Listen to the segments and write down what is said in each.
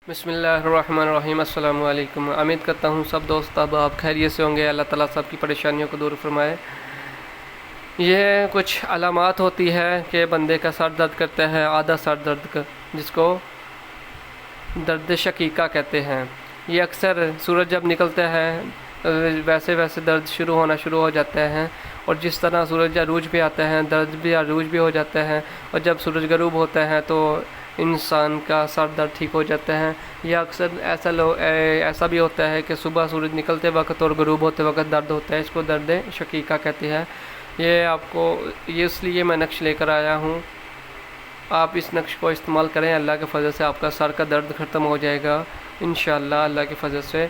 بسم اللہ الرحمن الرحیم۔ السلام علیکم۔ امید کرتا ہوں سب دوست اب آپ خیریت سے ہوں گے۔ اللہ تعالیٰ سب کی پریشانیوں کو دور فرمائے۔ یہ کچھ علامات ہوتی ہے کہ بندے کا سر درد کرتا ہے، آدھا سر درد کا، جس کو درد شقیقہ کہتے ہیں۔ یہ اکثر سورج جب نکلتا ہے ویسے درد ہونا شروع ہو جاتے ہیں، اور جس طرح سورج عروج پہ آتا ہے درد بھی عروج بھی ہو جاتا ہے، اور جب سورج غروب ہوتا ہے تو انسان کا سر درد ٹھیک ہو جاتا ہے۔ یا اکثر ایسا بھی ہوتا ہے کہ صبح سورج نکلتے وقت اور غروب ہوتے وقت درد ہوتا ہے، اس کو درد شقیقہ کہتے ہیں۔ یہ اس لیے میں نقش لے کر آیا ہوں، آپ اس نقش کو استعمال کریں، اللہ کے فضل سے آپ کا سر کا درد ختم ہو جائے گا انشاءاللہ اللہ کے فضل سے۔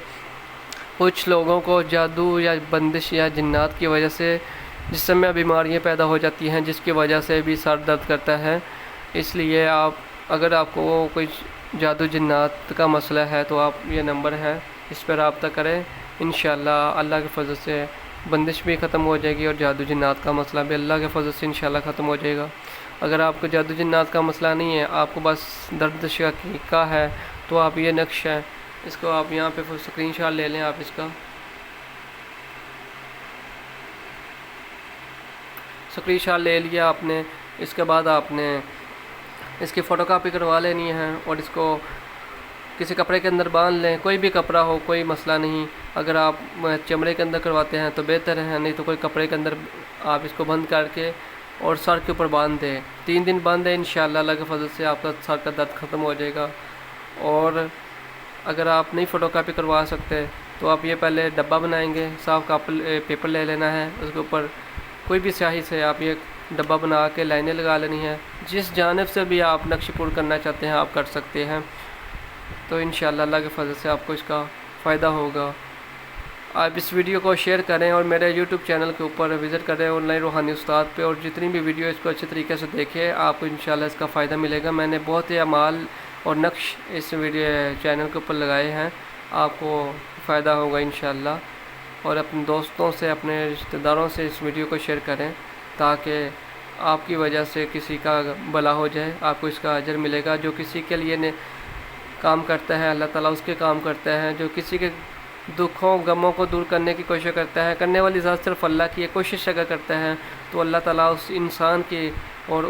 کچھ لوگوں کو جادو یا بندش یا جنات کی وجہ سے جسم میں بیماریاں پیدا ہو جاتی ہیں، جس کی وجہ سے بھی سر درد کرتا ہے۔ اس لیے اگر آپ کو کوئی جادو جنات کا مسئلہ ہے تو آپ یہ نمبر ہے، اس پر رابطہ کریں، انشاءاللہ اللہ کے فضل سے بندش بھی ختم ہو جائے گی، اور جادو جنات کا مسئلہ بھی اللہ کے فضل سے انشاءاللہ ختم ہو جائے گا۔ اگر آپ کو جادو جنات کا مسئلہ نہیں ہے، آپ کو بس درد شقیقہ ہے، تو آپ یہ نقش ہے، اس کو آپ یہاں پہ اسکرین شاٹ لے لیں۔ آپ اس کا اسکرین شاٹ لے لیا آپ نے، اس کے بعد آپ نے اس کی فوٹو کاپی کروا لینی ہے، اور اس کو کسی کپڑے کے اندر باندھ لیں، کوئی بھی کپڑا ہو، کوئی مسئلہ نہیں۔ اگر آپ چمڑے کے اندر کرواتے ہیں تو بہتر ہے، نہیں تو کوئی کپڑے کے اندر آپ اس کو بند کر کے اور سر کے اوپر باندھ دیں۔ 3 دن باندھیں، انشاءاللہ اللہ کے فضل سے آپ کا سر کا درد ختم ہو جائے گا۔ اور اگر آپ نہیں فوٹو کاپی کروا سکتے تو آپ یہ پہلے ڈبہ بنائیں گے، صاف پیپر لے لینا ہے، اس کے اوپر کوئی بھی سیاہی سے آپ یہ ڈبہ بنا کے لائنیں لگا لینی ہے۔ جس جانب سے بھی آپ نقش پور کرنا چاہتے ہیں آپ کر سکتے ہیں، تو انشاءاللہ اللہ کے فضل سے آپ کو اس کا فائدہ ہوگا۔ آپ اس ویڈیو کو شیئر کریں، اور میرے یوٹیوب چینل کے اوپر وزٹ کریں آن لائن روحانی استاد پہ، اور جتنی بھی ویڈیو اس کو اچھے طریقے سے دیکھیں، آپ کو انشاءاللہ اس کا فائدہ ملے گا۔ میں نے بہت ہی اعمال اور نقش اس ویڈیو چینل کے اوپر لگائے ہیں، آپ کو فائدہ ہوگا انشاءاللہ۔ اور اپنے دوستوں سے، اپنے رشتہ داروں سے اس ویڈیو کو شیئر کریں، تاکہ آپ کی وجہ سے کسی کا بھلا ہو جائے، آپ کو اس کا اجر ملے گا۔ جو کسی کے لیے کام کرتا ہے اللہ تعالیٰ اس کے کام کرتا ہے، جو کسی کے دکھوں غموں کو دور کرنے کی کوشش کرتا ہے، کرنے والی ذات صرف اللہ کی ہے، کوشش اگر کرتا ہے تو اللہ تعالیٰ اس انسان کی اور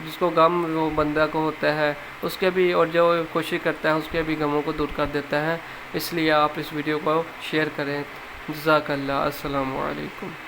جس کو غم وہ بندہ کو ہوتا ہے اس کے بھی، اور جو کوشش کرتا ہے اس کے بھی غموں کو دور کر دیتا ہے۔ اس لیے آپ اس ویڈیو کو شیئر کریں۔ جزاک اللہ۔ السلام علیکم۔